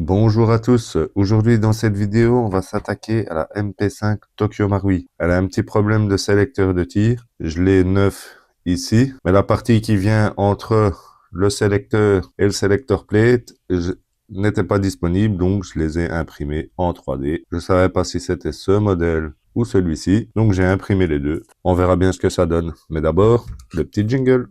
Bonjour à tous, aujourd'hui dans cette vidéo on va s'attaquer à la MP5 Tokyo Marui. Elle a un petit problème de sélecteur de tir, je l'ai neuf ici, mais la partie qui vient entre le sélecteur et le sélecteur plate n'était pas disponible, donc je les ai imprimés en 3D. Je savais pas si c'était ce modèle ou celui-ci, donc j'ai imprimé les deux. On verra bien ce que ça donne, mais d'abord, le petit jingle.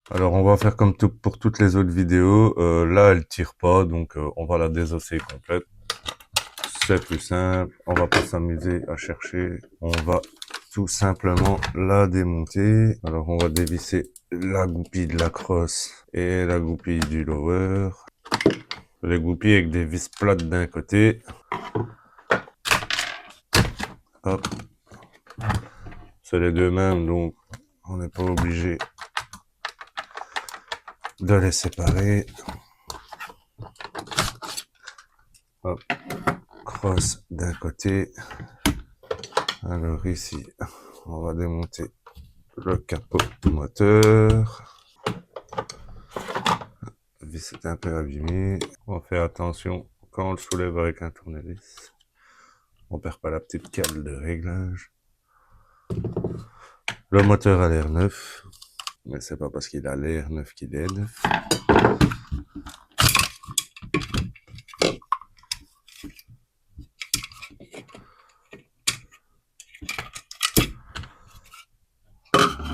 Alors on va faire comme tout pour toutes les autres vidéos. Là elle tire pas, donc on va la désosser complète. C'est plus simple, on va pas s'amuser à chercher, on va tout simplement la démonter. Alors on va dévisser la goupille de la crosse et la goupille du lower. Les goupilles avec des vis plates d'un côté. Hop. C'est les deux mêmes, donc on n'est pas obligé de les séparer. Hop. Crosse d'un côté. Alors ici, on va démonter le capot moteur. La vis est un peu abîmée. On fait attention quand on le soulève avec un tournevis. On perd pas la petite cale de réglage. Le moteur a l'air neuf, mais c'est pas parce qu'il a l'air neuf qu'il est neuf.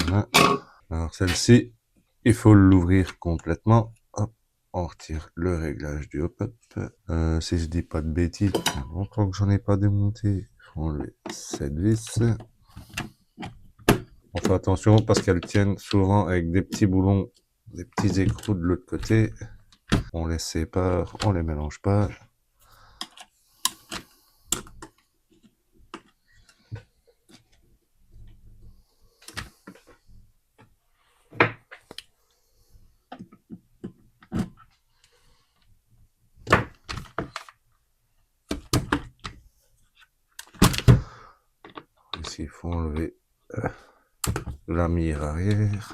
Voilà. Alors celle-ci, il faut l'ouvrir complètement. Hop, on retire le réglage du hop-up. Si je dis pas de bêtises, longtemps que j'en ai pas démonté, il faut enlever cette vis. On fait attention parce qu'elles tiennent souvent avec des petits boulons, des petits écrous de l'autre côté. On les sépare, on les mélange pas. Ici, il faut enlever la mire arrière.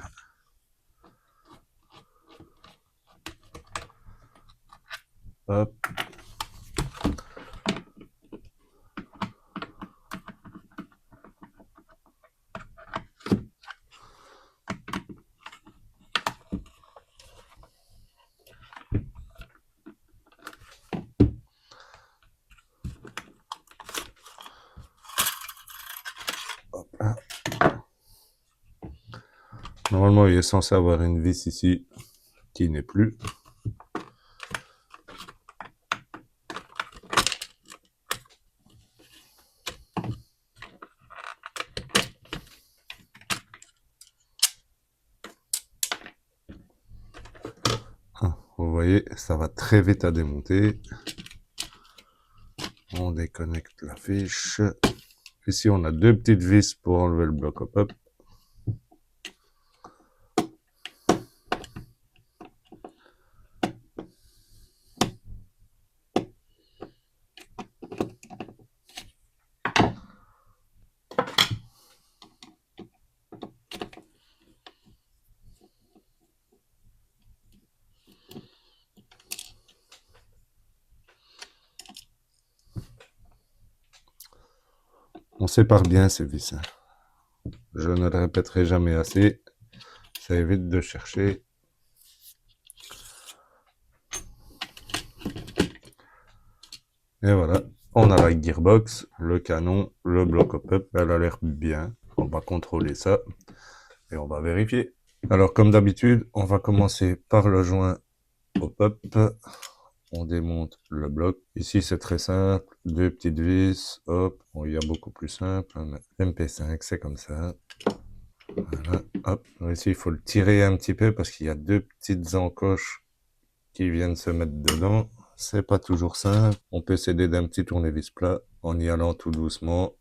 Hop. Hop là. Normalement, il est censé avoir une vis ici qui n'est plus. Vous voyez, ça va très vite à démonter. On déconnecte la fiche. Ici, on a deux petites vis pour enlever le bloc hop-up. On sépare bien ces vis. Je ne le répéterai jamais assez. Ça évite de chercher. Et voilà, on a la gearbox, le canon, le bloc hop-up. Elle a l'air bien. On va contrôler ça et on va vérifier. Alors comme d'habitude, on va commencer par le joint hop-up. On démonte le bloc. Ici, c'est très simple. Deux petites vis. Hop. Bon, il y a beaucoup plus simple. MP5, c'est comme ça. Voilà. Hop. Ici, il faut le tirer un petit peu parce qu'il y a deux petites encoches qui viennent se mettre dedans. C'est pas toujours simple. On peut s'aider d'un petit tournevis plat en y allant tout doucement.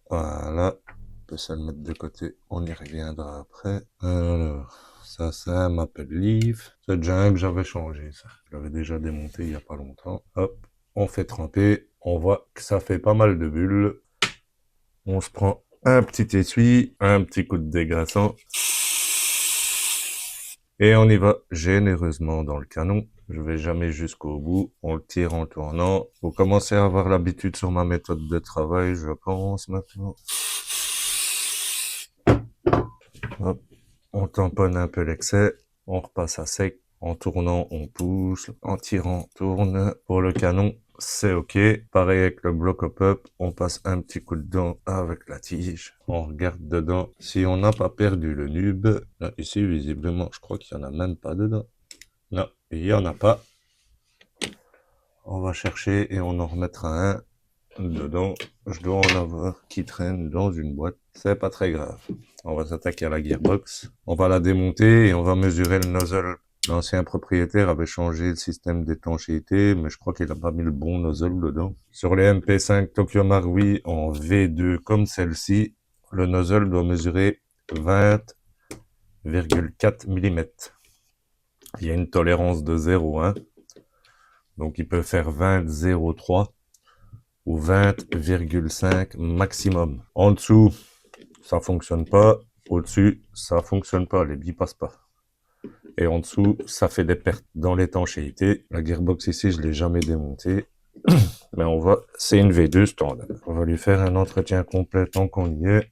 Voilà. peut se le mettre de côté, on y reviendra après. Alors, ça c'est un Maple Leaf. C'est déjà un que j'avais changé, ça. Je l'avais déjà démonté il y a pas longtemps. Hop, on fait tremper. On voit que ça fait pas mal de bulles. On se prend un petit essuie, un petit coup de dégraissant. Et on y va généreusement dans le canon. Je vais jamais jusqu'au bout. On le tire en tournant. Vous commencez à avoir l'habitude sur ma méthode de travail, je pense, maintenant. Hop. On tamponne un peu l'excès. On repasse à sec. En tournant, on pousse. En tirant, on tourne. Pour le canon, c'est ok. Pareil avec le bloc up, on passe un petit coup de dent avec la tige. On regarde dedans si on n'a pas perdu le nub. Là, ici, visiblement, je crois qu'il n'y en a même pas dedans. Non, il n'y en a pas. On va chercher et on en remettra un dedans. Je dois en avoir qui traîne dans une boîte. C'est pas très grave. On va s'attaquer à la gearbox. On va la démonter et on va mesurer le nozzle. L'ancien propriétaire avait changé le système d'étanchéité, mais je crois qu'il a pas mis le bon nozzle dedans. Sur les MP5 Tokyo Marui en V2 comme celle-ci, le nozzle doit mesurer 20,4 mm. Il y a une tolérance de 0,1. Donc il peut faire 20,03 ou 20,5 maximum. En dessous, ça fonctionne pas. Au-dessus, ça fonctionne pas. Les billes passent pas. Et en dessous, ça fait des pertes dans l'étanchéité. La gearbox ici, je l'ai jamais démontée. Mais on va, c'est une V2 standard. On va lui faire un entretien complet tant qu'on y est.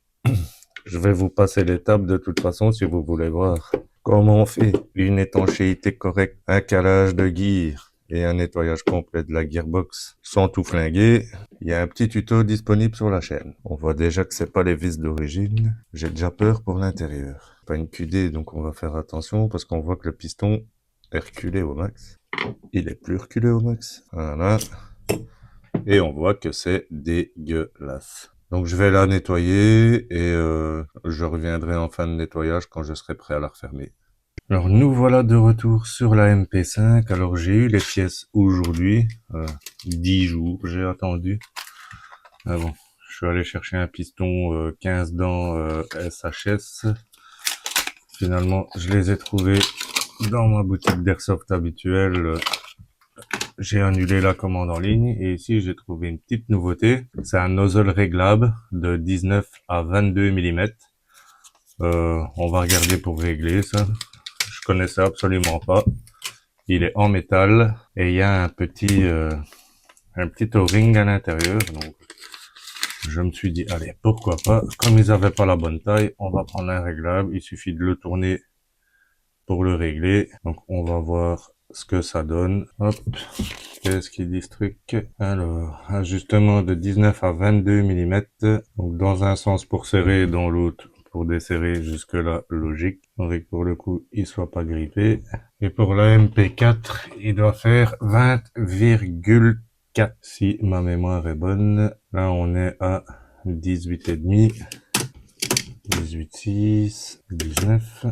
Je vais vous passer l'étape de toute façon si vous voulez voir comment on fait une étanchéité correcte, un calage de gear et un nettoyage complet de la gearbox sans tout flinguer. Il y a un petit tuto disponible sur la chaîne. On voit déjà que c'est pas les vis d'origine. J'ai déjà peur pour l'intérieur. Pas une QD, donc on va faire attention parce qu'on voit que le piston est reculé au max. Il est plus reculé au max. Voilà. Et on voit que c'est dégueulasse. Donc je vais la nettoyer et je reviendrai en fin de nettoyage quand je serai prêt à la refermer. Alors nous voilà de retour sur la MP5. Alors j'ai eu les pièces aujourd'hui. 10 jours j'ai attendu. Ah bon, je suis allé chercher un piston 15 dents SHS. Finalement je les ai trouvés dans ma boutique d'airsoft habituelle. J'ai annulé la commande en ligne et ici j'ai trouvé une petite nouveauté. C'est un nozzle réglable de 19 à 22 mm. On va regarder pour régler ça. Je connaissais absolument pas. Il est en métal et il y a un petit O-ring à l'intérieur. Donc je me suis dit allez, pourquoi pas. Comme ils avaient pas la bonne taille, on va prendre un réglable. Il suffit de le tourner pour le régler. Donc on va voir ce que ça donne. Hop. Qu'est-ce qu'il dit ce truc? Alors, ajustement de 19 à 22 mm. Donc dans un sens pour serrer, dans l'autre pour desserrer. Jusque là, logique. Faudrait que pour le coup, il soit pas grippé. Et pour la MP4, il doit faire 20,4 si ma mémoire est bonne. Là, on est à 18,5. 18,6. 19.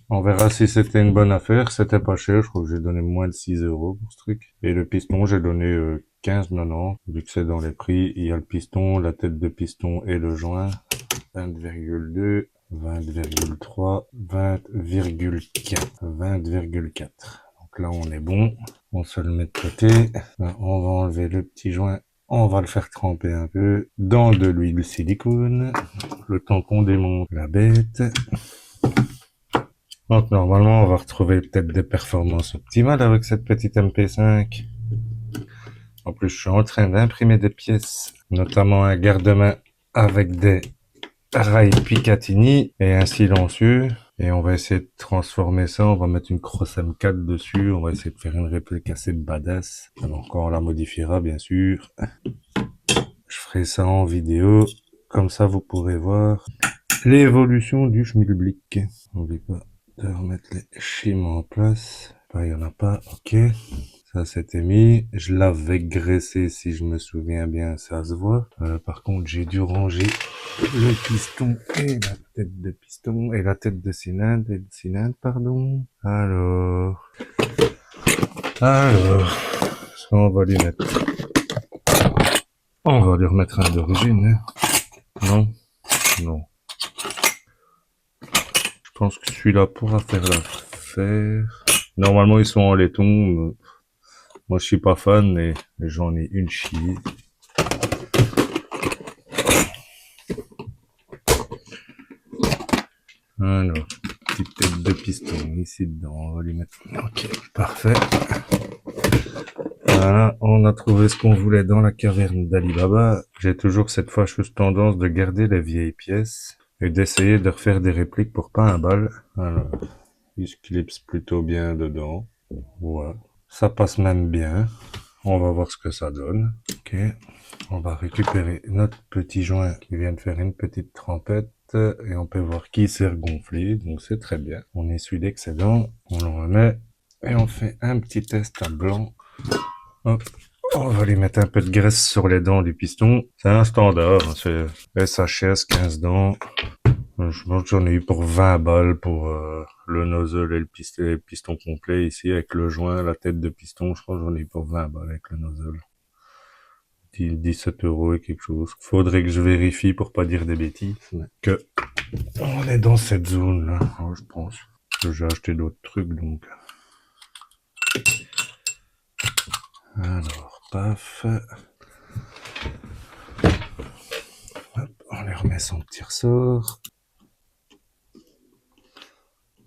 On verra si c'était une bonne affaire. C'était pas cher. Je crois que j'ai donné moins de 6 € pour ce truc. Et le piston, j'ai donné 15,90. Vu que c'est dans les prix, il y a le piston, la tête de piston et le joint. 20,2, 20,3, 20,4. 20,4. Donc là, on est bon. On se le met de côté. Là, on va enlever le petit joint. On va le faire tremper un peu dans de l'huile silicone. Le temps qu'on démonte la bête. Donc normalement, on va retrouver peut-être des performances optimales avec cette petite MP5. En plus, je suis en train d'imprimer des pièces, notamment un garde-main avec des rails Picatinny et un silencieux. Et on va essayer de transformer ça. On va mettre une crosse M4 dessus. On va essayer de faire une réplique assez badass. Alors quand on la modifiera, bien sûr. Je ferai ça en vidéo. Comme ça, vous pourrez voir l'évolution du schmilblick. N'oublie pas de remettre les schémas en place. Il y en a pas, ok. Ça c'était mis. Je l'avais graissé si je me souviens bien, ça se voit. Par contre, j'ai dû ranger le piston et la tête de piston et la tête de cylindre et de cylindre, pardon. Alors, on va lui mettre. On va lui remettre un d'origine. Hein. Non, non. pense que celui-là pourra faire l'affaire. Normalement, ils sont en laiton. Moi, je suis pas fan, mais j'en ai une chier. Alors, petite tête de piston ici dedans. On va lui mettre. Ok, parfait. Voilà, on a trouvé ce qu'on voulait dans la caverne d'Ali Baba. J'ai toujours cette fâcheuse tendance de garder les vieilles pièces et d'essayer de refaire des répliques pour pas un bal. Alors, il se clipse plutôt bien dedans. Voilà. Ça passe même bien. On va voir ce que ça donne. Ok. On va récupérer notre petit joint qui vient de faire une petite trempette et on peut voir qu'il s'est regonflé. Donc c'est très bien. On essuie l'excédent, on le remet et on fait un petit test à blanc. Hop. On va lui mettre un peu de graisse sur les dents du piston. C'est un standard, c'est SHS 15 dents. Je pense que j'en ai eu pour 20 balles pour le nozzle et le piston complet ici avec le joint, la tête de piston. Je pense que j'en ai eu pour 20 balles avec le nozzle. 17 € et quelque chose. Faudrait que je vérifie pour pas dire des bêtises. Mais que on est dans cette zone là, je pense. Que j'ai acheté d'autres trucs donc. Alors, paf. Hop, on les remet son petit ressort.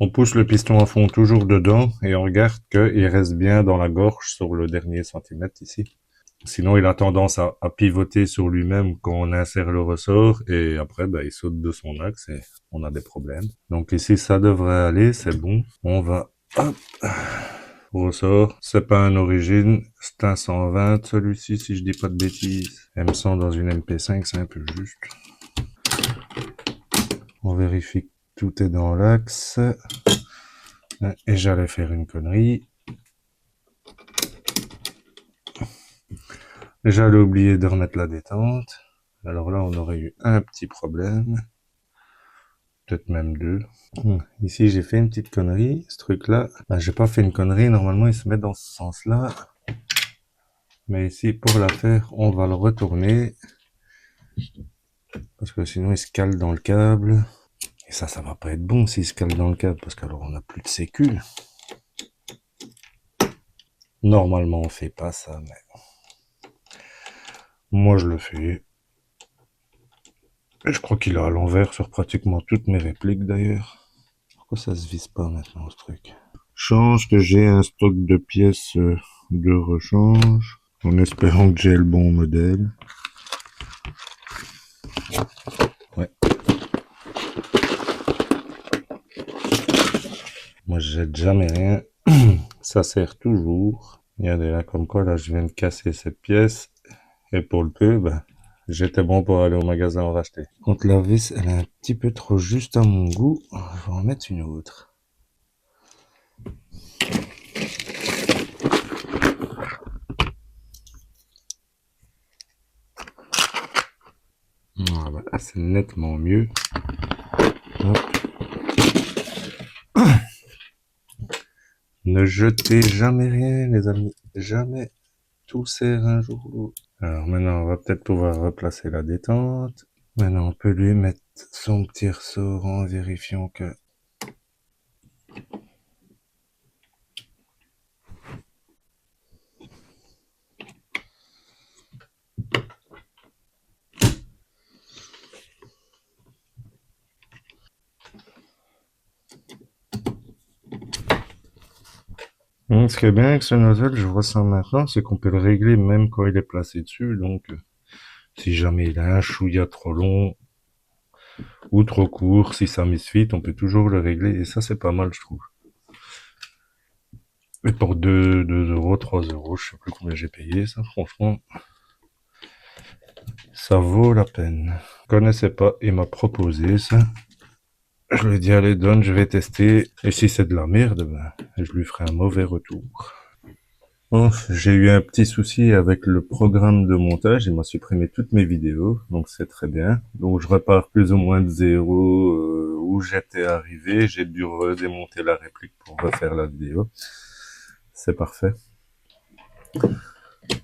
On pousse le piston à fond toujours dedans et on regarde qu'il reste bien dans la gorge sur le dernier centimètre ici. Sinon, il a tendance à pivoter sur lui-même quand on insère le ressort et après, il saute de son axe et on a des problèmes. Donc ici, ça devrait aller, c'est bon. On va, hop, ressort. C'est pas un origine, c'est un 120 celui-ci, si je dis pas de bêtises. M100 dans une MP5, c'est un peu juste. On vérifie que tout est dans l'axe. Et j'allais faire une connerie. J'allais oublier de remettre la détente. Alors là, on aurait eu un petit problème. Peut-être même deux. Ici, j'ai fait une petite connerie. Ce truc-là, j'ai pas fait une connerie. Normalement, il se met dans ce sens-là. Mais ici, pour la faire, on va le retourner. Parce que sinon, il se cale dans le câble. Et ça va pas être bon s'il se cale dans le câble. Parce qu'alors, on n'a plus de sécu. Normalement, on fait pas ça, mais... Moi, je le fais. Et je crois qu'il est à l'envers sur pratiquement toutes mes répliques, d'ailleurs. Pourquoi ça se vise pas maintenant, ce truc? Chance que j'ai un stock de pièces de rechange. En espérant que j'ai le bon modèle. Ouais. Moi, je jette jamais rien. Ça sert toujours. Regardez là, comme quoi, là, je viens de casser cette pièce. Et pour le peu, j'étais bon pour aller au magasin en racheter. Contre la vis, elle est un petit peu trop juste à mon goût. Je vais en mettre une autre. Voilà, c'est nettement mieux. Hop. Ne jetez jamais rien, les amis. Jamais. Tout sert un jour ou l'autre. Alors maintenant, on va peut-être pouvoir replacer la détente. Maintenant, on peut lui mettre son petit ressort en vérifiant que... Ce qui est bien avec ce nozzle, je vois ça maintenant, c'est qu'on peut le régler même quand il est placé dessus. Donc, si jamais il a un chouïa trop long ou trop court, si ça misfit, on peut toujours le régler. Et ça, c'est pas mal, je trouve. Et pour 2 €, 3 €, je sais plus combien j'ai payé, ça, franchement, ça vaut la peine. Je connaissais pas, il m'a proposé ça. Je lui ai dit, allez, donne, je vais tester. Et si c'est de la merde, je lui ferai un mauvais retour. Bon, j'ai eu un petit souci avec le programme de montage, il m'a supprimé toutes mes vidéos, donc c'est très bien. Donc je repars plus ou moins de zéro où j'étais arrivé, j'ai dû redémonter la réplique pour refaire la vidéo. C'est parfait.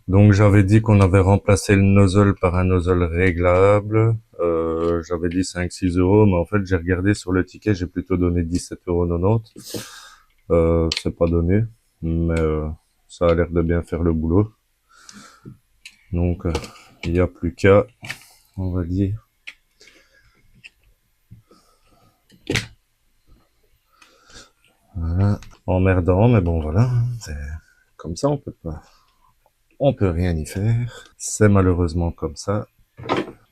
Donc j'avais dit qu'on avait remplacé le nozzle par un nozzle réglable. J'avais dit 5-6 euros, mais en fait, j'ai regardé sur le ticket, j'ai plutôt donné 17,90 €. C'est pas donné, mais ça a l'air de bien faire le boulot. Donc, il n'y a plus qu'à, on va dire. Voilà. Emmerdant, mais bon, voilà. C'est comme ça, on peut rien y faire. C'est malheureusement comme ça.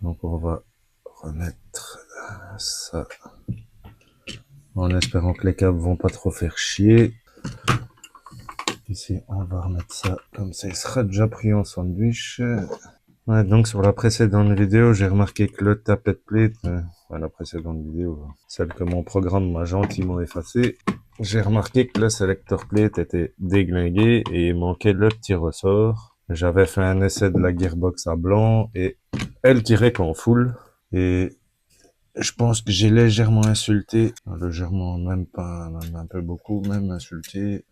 Donc, on va remettre ça en espérant que les câbles vont pas trop faire chier. Ici, on va remettre ça comme ça, il sera déjà pris en sandwich. Ouais, donc sur la précédente vidéo, j'ai remarqué que le tappet plate, la précédente vidéo, celle que mon programme m'a gentiment effacée, j'ai remarqué que le selector plate était déglingué et il manquait le petit ressort. J'avais fait un essai de la gearbox à blanc et elle tirait qu'en full. Et je pense que j'ai légèrement insulté, légèrement, même pas, même un peu beaucoup, même insulté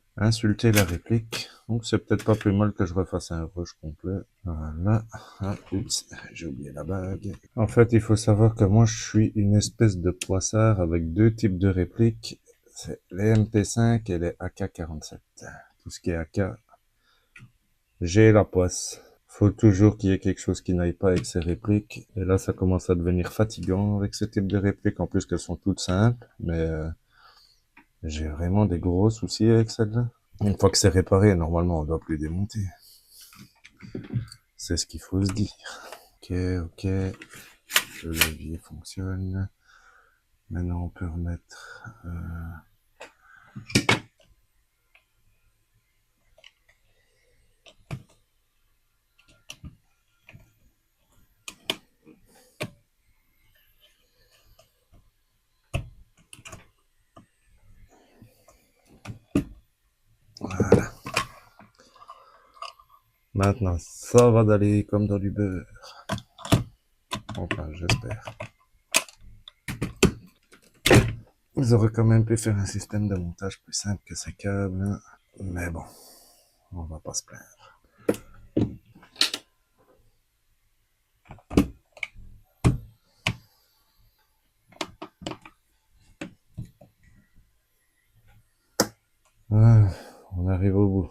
la réplique. Donc c'est peut-être pas plus mal que je refasse un rush complet. Voilà. Ah, oups, j'ai oublié la bague. En fait, il faut savoir que moi, je suis une espèce de poissard avec deux types de répliques. C'est les MP5 et les AK-47. Tout ce qui est AK, j'ai la poisse. Faut toujours qu'il y ait quelque chose qui n'aille pas avec ces répliques. Et là, ça commence à devenir fatigant avec ce type de répliques. En plus qu'elles sont toutes simples. Mais j'ai vraiment des gros soucis avec celle-là. Une fois que c'est réparé, normalement, on doit plus démonter. C'est ce qu'il faut se dire. Ok, ok. Le levier fonctionne. Maintenant, on peut remettre... Voilà. Maintenant, ça va d'aller comme dans du beurre. Enfin, j'espère. Vous aurez quand même pu faire un système de montage plus simple que ces câbles. Mais bon, on va pas se plaindre. Ah, on arrive au bout.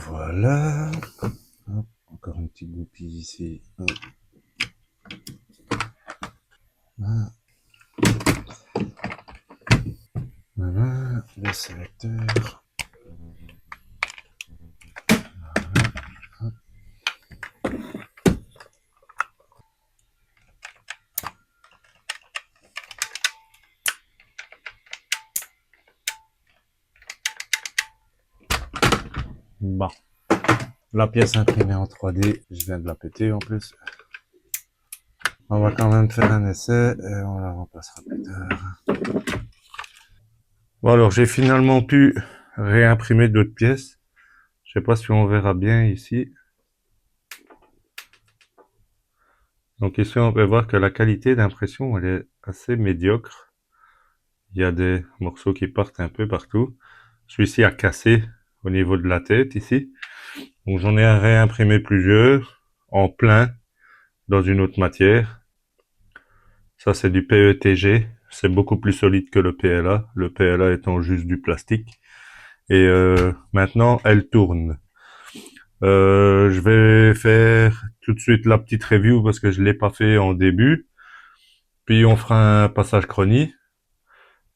Voilà. Hop, encore une petite goupille ici. Hop. Voilà. Voilà, le sélecteur. Hop. Bon. La pièce imprimée en 3D, je viens de la péter en plus. On va quand même faire un essai et on la remplacera plus tard. Bon alors j'ai finalement pu réimprimer d'autres pièces. Je sais pas si on verra bien ici. Donc ici on peut voir que la qualité d'impression elle est assez médiocre. Il y a des morceaux qui partent un peu partout. Celui-ci a cassé au niveau de la tête ici. Donc j'en ai réimprimé plusieurs en plein dans une autre matière. Ça c'est du PETG. C'est beaucoup plus solide que le PLA. Le PLA étant juste du plastique. Et maintenant elle tourne. Je vais faire tout de suite la petite review parce que je l'ai pas fait en début. Puis on fera un passage chronique.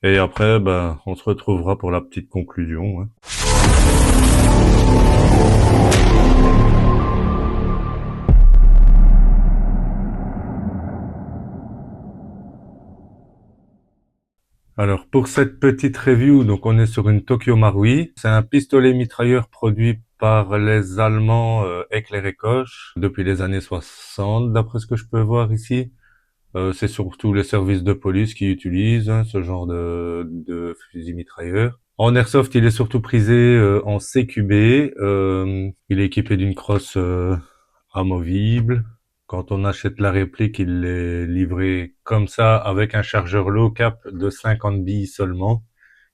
Et après, ben, on se retrouvera pour la petite conclusion. Hein. Alors, pour cette petite review, donc on est sur une Tokyo Marui. C'est un pistolet mitrailleur produit par les Allemands Heckler et Koch depuis les années 60, d'après ce que je peux voir ici. C'est surtout les services de police qui utilisent ce genre de fusil mitrailleur. En airsoft, il est surtout prisé en CQB. Il est équipé d'une crosse amovible. Quand on achète la réplique, il est livré comme ça avec un chargeur low cap de 50 billes seulement.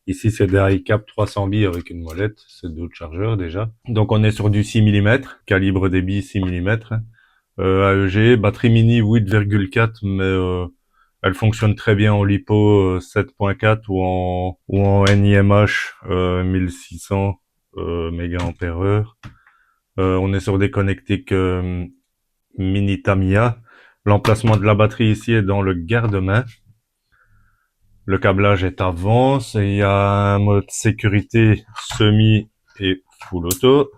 Ici, c'est des high cap 300 billes avec une molette. C'est d'autres chargeurs déjà. Donc, on est sur du 6 mm, calibre des billes 6 mm. AEG, batterie mini 8,4, mais elle fonctionne très bien en LiPo 7.4 ou en NIMH 1600 mAh. On est sur des connectiques mini Tamiya. L'emplacement de la batterie ici est dans le garde-main. Le câblage est avance et il y a un mode sécurité semi et full auto.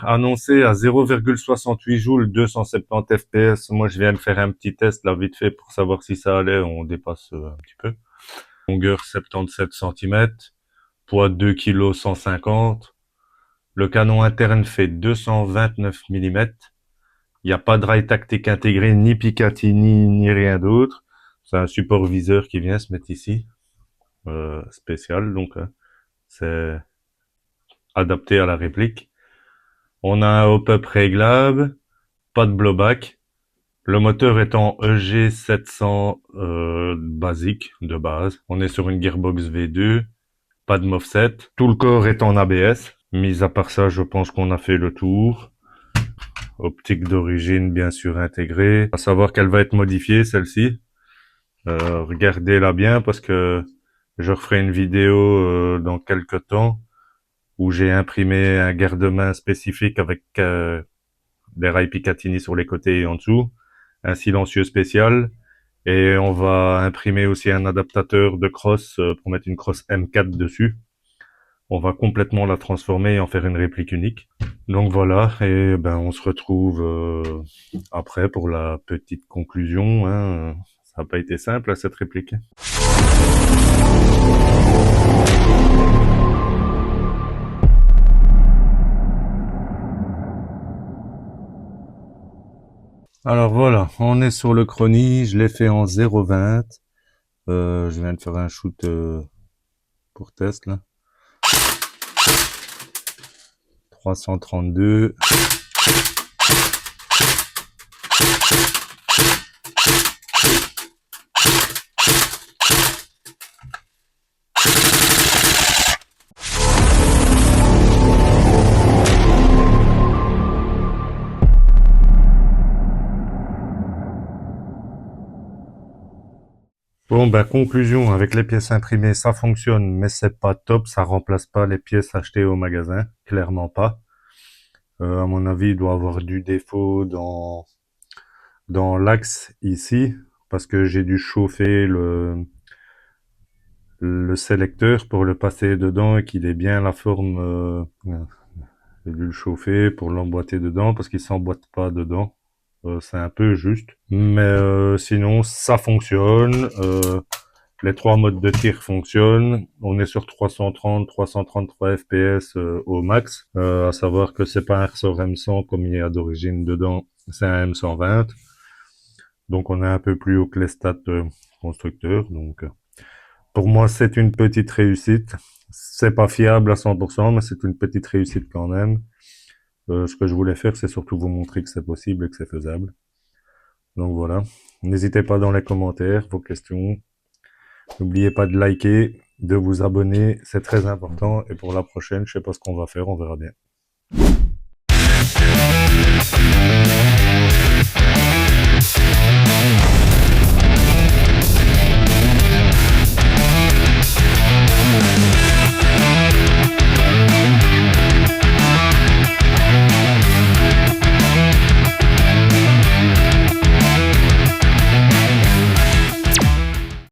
Annoncé à 0,68 joules, 270 fps. Moi, je viens de faire un petit test là vite fait pour savoir si ça allait. On dépasse un petit peu. Longueur 77 cm, poids 2 kg 150. Le canon interne fait 229 mm. Il n'y a pas de rail tactique intégré, ni Picatinny, ni rien d'autre. C'est un support viseur qui vient se mettre ici, spécial, donc c'est adapté à la réplique. On a un hop-up réglable, pas de blowback. Le moteur est en EG700 basique, de base. On est sur une gearbox V2, pas de MOFSET. Tout le corps est en ABS. Mis à part ça, je pense qu'on a fait le tour. Optique d'origine, bien sûr, intégrée. À savoir qu'elle va être modifiée, celle-ci. Regardez-la bien parce que je referai une vidéo dans quelques temps où j'ai imprimé un garde-main spécifique avec des rails Picatinny sur les côtés et en dessous, un silencieux spécial, et on va imprimer aussi un adaptateur de crosse pour mettre une crosse M4 dessus. On va complètement la transformer et en faire une réplique unique. Donc voilà, et ben on se retrouve après pour la petite conclusion. Hein. Ça n'a pas été simple cette réplique. Alors voilà, on est sur le chronie, je l'ai fait en 0,20. Je viens de faire un shoot pour test là. 332. Bon, ben, conclusion, avec les pièces imprimées, ça fonctionne, mais c'est pas top, ça remplace pas les pièces achetées au magasin, clairement pas. À mon avis, il doit avoir du défaut dans l'axe ici, parce que j'ai dû chauffer le sélecteur pour le passer dedans et qu'il ait bien la forme. J'ai dû le chauffer pour l'emboîter dedans, parce qu'il s'emboîte pas dedans. C'est un peu juste, mais sinon ça fonctionne. Les trois modes de tir fonctionnent. On est sur 330, 333 fps au max. À savoir que c'est pas un ressort M100 comme il y a d'origine dedans, c'est un M120. Donc on est un peu plus haut que les stats constructeurs. Donc pour moi c'est une petite réussite. C'est pas fiable à 100%, mais c'est une petite réussite quand même. Ce que je voulais faire, c'est surtout vous montrer que c'est possible et que c'est faisable. Donc voilà. N'hésitez pas dans les commentaires, vos questions. N'oubliez pas de liker, de vous abonner, c'est très important. Et pour la prochaine, je sais pas ce qu'on va faire, on verra bien.